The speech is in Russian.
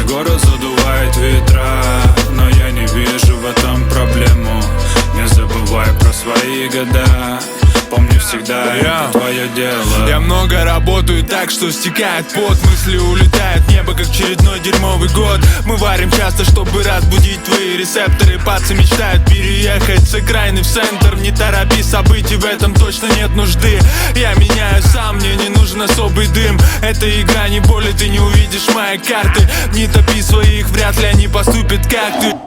Город задувает ветра, но я не вижу в этом проблему. Не забывай про свои года, помни всегда, это твое дело. Я много работаю так, что стекает пот, мысли улетают в небо, как очередной дерьмовый год. Мы варим часто, чтобы разбудить твои рецепторы. Пацы мечтают переехать с окраины в центр. Не торопи событий, в этом точно нет нужды. Я меняю сам, мне не нужен особый дым. Это игра, не более, ты не увидишь мои карты. Не топи своих, вряд ли они поступят как ты.